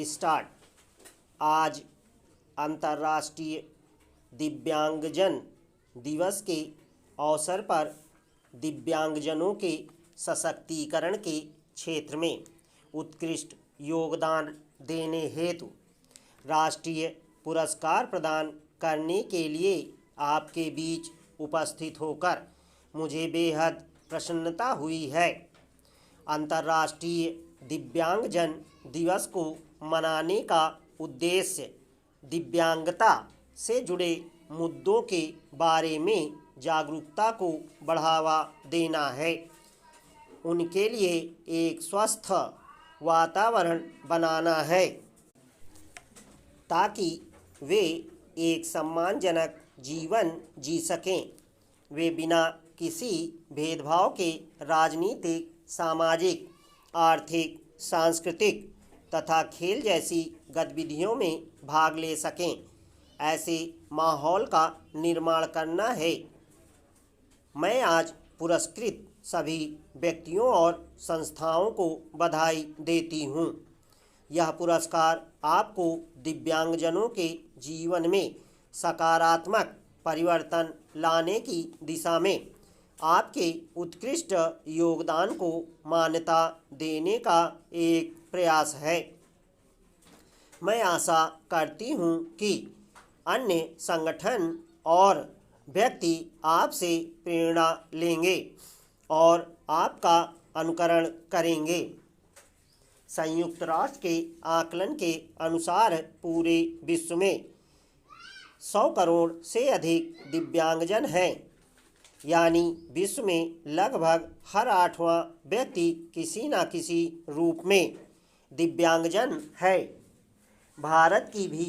Start. आज अंतर्राष्ट्रीय दिव्यांगजन दिवस के अवसर पर दिव्यांगजनों के सशक्तिकरण के क्षेत्र में उत्कृष्ट योगदान देने हेतु राष्ट्रीय पुरस्कार प्रदान करने के लिए आपके बीच उपस्थित होकर मुझे बेहद प्रसन्नता हुई है। अंतर्राष्ट्रीय दिव्यांगजन दिवस को मनाने का उद्देश्य दिव्यांगता से जुड़े मुद्दों के बारे में जागरूकता को बढ़ावा देना है, उनके लिए एक स्वस्थ वातावरण बनाना है ताकि वे एक सम्मानजनक जीवन जी सकें। वे बिना किसी भेदभाव के राजनीतिक, सामाजिक, आर्थिक, सांस्कृतिक तथा खेल जैसी गतिविधियों में भाग ले सकें, ऐसे माहौल का निर्माण करना है। मैं आज पुरस्कृत सभी व्यक्तियों और संस्थाओं को बधाई देती हूँ। यह पुरस्कार आपको दिव्यांगजनों के जीवन में सकारात्मक परिवर्तन लाने की दिशा में आपके उत्कृष्ट योगदान को मान्यता देने का एक प्रयास है। मैं आशा करती हूँ कि अन्य संगठन और व्यक्ति आपसे प्रेरणा लेंगे और आपका अनुकरण करेंगे। संयुक्त राष्ट्र के आकलन के अनुसार पूरे विश्व में 100 करोड़ से अधिक दिव्यांगजन हैं, यानी विश्व में लगभग हर 8वां व्यक्ति किसी न किसी रूप में दिव्यांगजन है। भारत की भी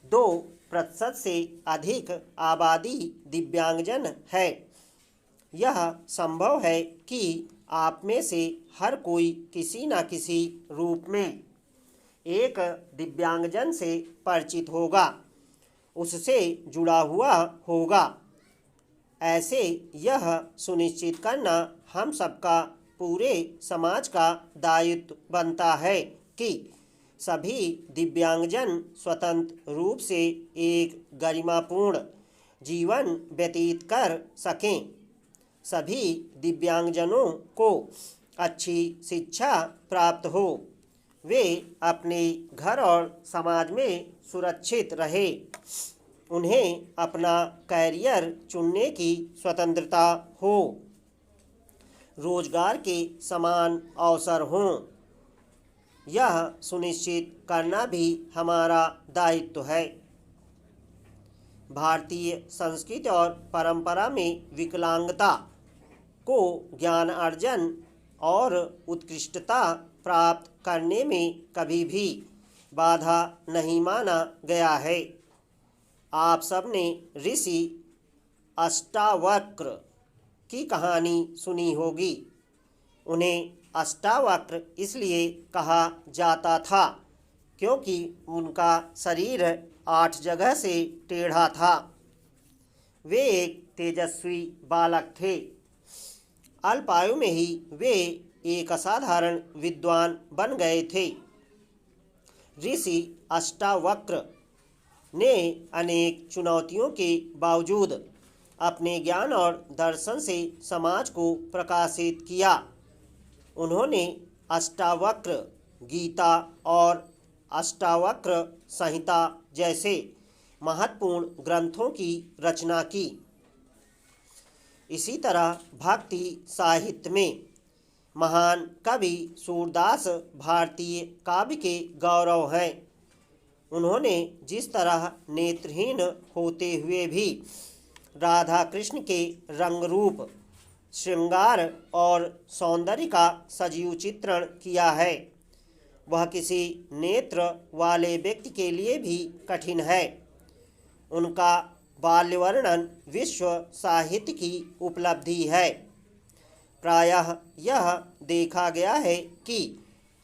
2% से अधिक आबादी दिव्यांगजन है। यह संभव है कि आप में से हर कोई किसी न किसी रूप में एक दिव्यांगजन से परिचित होगा, उससे जुड़ा हुआ होगा। ऐसे यह सुनिश्चित करना हम सबका, पूरे समाज का दायित्व बनता है कि सभी दिव्यांगजन स्वतंत्र रूप से एक गरिमापूर्ण जीवन व्यतीत कर सकें। सभी दिव्यांगजनों को अच्छी शिक्षा प्राप्त हो, वे अपने घर और समाज में सुरक्षित रहे, उन्हें अपना कैरियर चुनने की स्वतंत्रता हो, रोजगार के समान अवसर हों। यह सुनिश्चित करना भी हमारा दायित्व है। भारतीय संस्कृति और परंपरा में विकलांगता को ज्ञान अर्जन और उत्कृष्टता प्राप्त करने में कभी भी बाधा नहीं माना गया है। आप सबने ऋषि अष्टावक्र की कहानी सुनी होगी। उन्हें अष्टावक्र इसलिए कहा जाता था क्योंकि उनका शरीर 8 जगह से टेढ़ा था। वे एक तेजस्वी बालक थे। अल्पायु में ही वे एक असाधारण विद्वान बन गए थे। ऋषि अष्टावक्र ने अनेक चुनौतियों के बावजूद अपने ज्ञान और दर्शन से समाज को प्रकाशित किया। उन्होंने अष्टावक्र गीता और अष्टावक्र संहिता जैसे महत्वपूर्ण ग्रंथों की रचना की। इसी तरह भक्ति साहित्य में महान कवि सूरदास भारतीय काव्य के गौरव हैं। उन्होंने जिस तरह नेत्रहीन होते हुए भी राधा कृष्ण के रंग रूप, श्रृंगार और सौंदर्य का सजीव चित्रण किया है, वह किसी नेत्र वाले व्यक्ति के लिए भी कठिन है। उनका बाल्य वर्णन विश्व साहित्य की उपलब्धि है। प्रायः यह देखा गया है कि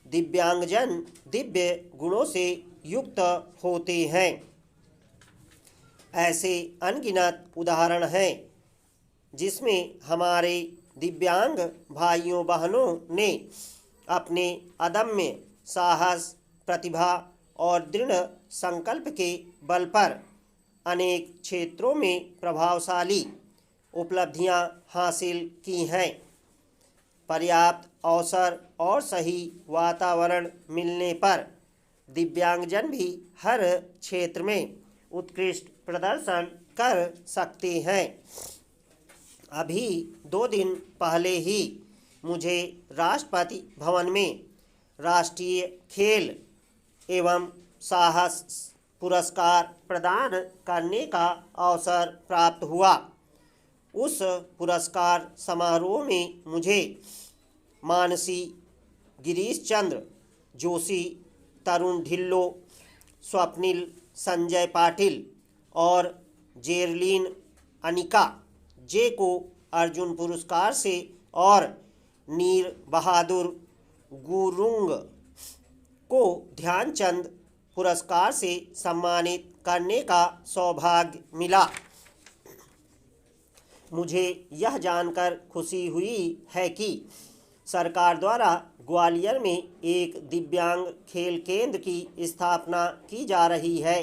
दिव्यांगजन दिव्य गुणों से युक्त होते हैं। ऐसे अनगिनत उदाहरण हैं जिसमें हमारे दिव्यांग भाइयों बहनों ने अपने अदम्य साहस, प्रतिभा और दृढ़ संकल्प के बल पर अनेक क्षेत्रों में प्रभावशाली उपलब्धियां हासिल की हैं। पर्याप्त अवसर और सही वातावरण मिलने पर दिव्यांगजन भी हर क्षेत्र में उत्कृष्ट प्रदर्शन कर सकते हैं। अभी 2 दिन पहले ही मुझे राष्ट्रपति भवन में राष्ट्रीय खेल एवं साहस पुरस्कार प्रदान करने का अवसर प्राप्त हुआ। उस पुरस्कार समारोह में मुझे मानसी, गिरीश चंद्र जोशी, तरुण ढिल्लो, स्वप्निल संजय पाटिल और जेरलीन अनिका जे को अर्जुन पुरस्कार से और नीर बहादुर गुरुंग को ध्यानचंद पुरस्कार से सम्मानित करने का सौभाग्य मिला। मुझे यह जानकर खुशी हुई है कि सरकार द्वारा ग्वालियर में एक दिव्यांग खेल केंद्र की स्थापना की जा रही है।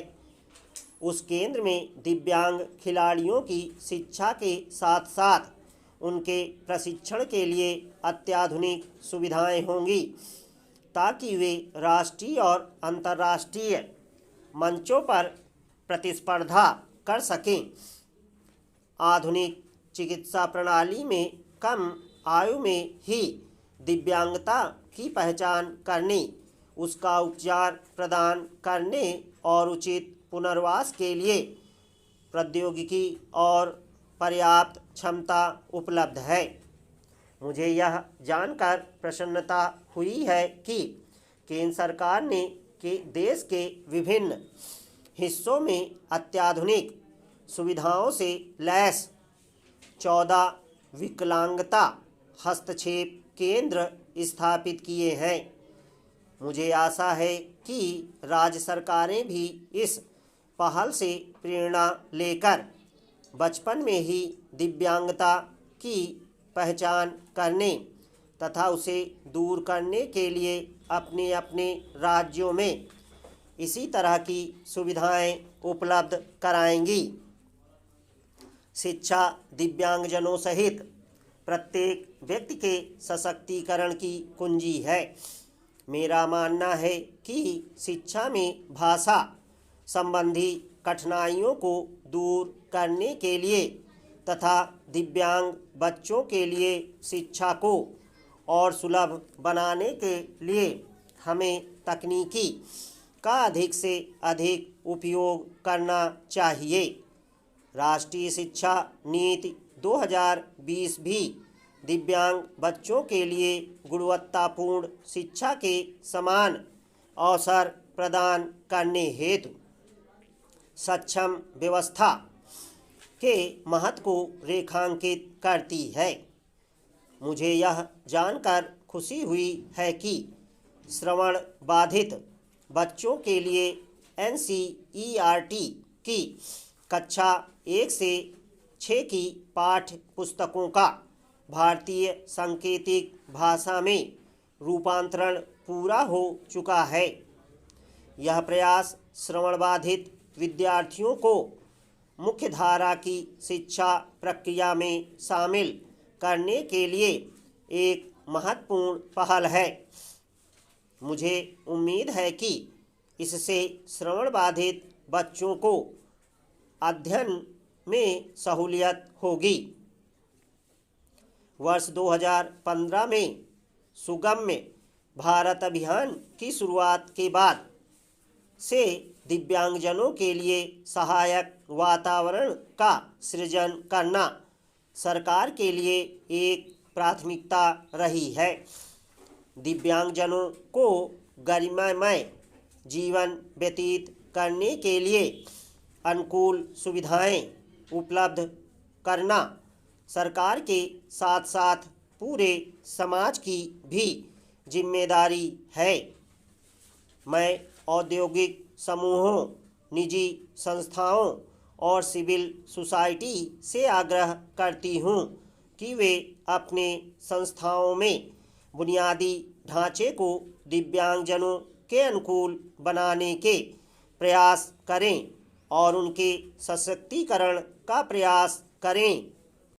उस केंद्र में दिव्यांग खिलाड़ियों की शिक्षा के साथ साथ उनके प्रशिक्षण के लिए अत्याधुनिक सुविधाएं होंगी ताकि वे राष्ट्रीय और अंतर्राष्ट्रीय मंचों पर प्रतिस्पर्धा कर सकें। आधुनिक चिकित्सा प्रणाली में कम आयु में ही दिव्यांगता की पहचान करने, उसका उपचार प्रदान करने और उचित पुनर्वास के लिए प्रौद्योगिकी और पर्याप्त क्षमता उपलब्ध है। मुझे यह जानकर प्रसन्नता हुई है कि केंद्र सरकार ने देश के विभिन्न हिस्सों में अत्याधुनिक सुविधाओं से लैस 14 विकलांगता हस्तक्षेप केंद्र स्थापित किए हैं। मुझे आशा है कि राज्य सरकारें भी इस पहल से प्रेरणा लेकर बचपन में ही दिव्यांगता की पहचान करने तथा उसे दूर करने के लिए अपने अपने राज्यों में इसी तरह की सुविधाएं उपलब्ध कराएंगी। शिक्षा दिव्यांगजनों सहित प्रत्येक व्यक्ति के सशक्तिकरण की कुंजी है। मेरा मानना है कि शिक्षा में भाषा संबंधी कठिनाइयों को दूर करने के लिए तथा दिव्यांग बच्चों के लिए शिक्षा को और सुलभ बनाने के लिए हमें तकनीकी का अधिक से अधिक उपयोग करना चाहिए। राष्ट्रीय शिक्षा नीति 2020 भी दिव्यांग बच्चों के लिए गुणवत्तापूर्ण शिक्षा के समान अवसर प्रदान करने हेतु सक्षम व्यवस्था के महत्व को रेखांकित करती है। मुझे यह जानकर खुशी हुई है कि श्रवण बाधित बच्चों के लिए NCERT की कक्षा 1 से 6 की पाठ्य पुस्तकों का भारतीय सांकेतिक भाषा में रूपांतरण पूरा हो चुका है। यह प्रयास श्रवण बाधित विद्यार्थियों को मुख्यधारा की शिक्षा प्रक्रिया में शामिल करने के लिए एक महत्वपूर्ण पहल है। मुझे उम्मीद है कि इससे श्रवण बाधित बच्चों को अध्ययन में सहूलियत होगी। वर्ष 2015 में सुगम्य भारत अभियान की शुरुआत के बाद से दिव्यांगजनों के लिए सहायक वातावरण का सृजन करना सरकार के लिए एक प्राथमिकता रही है। दिव्यांगजनों को गरिमामय जीवन व्यतीत करने के लिए अनुकूल सुविधाएं उपलब्ध करना सरकार के साथ साथ पूरे समाज की भी जिम्मेदारी है। मैं औद्योगिक समूहों, निजी संस्थाओं और सिविल सोसाइटी से आग्रह करती हूँ कि वे अपने संस्थाओं में बुनियादी ढांचे को दिव्यांगजनों के अनुकूल बनाने के प्रयास करें और उनके सशक्तिकरण का प्रयास करें।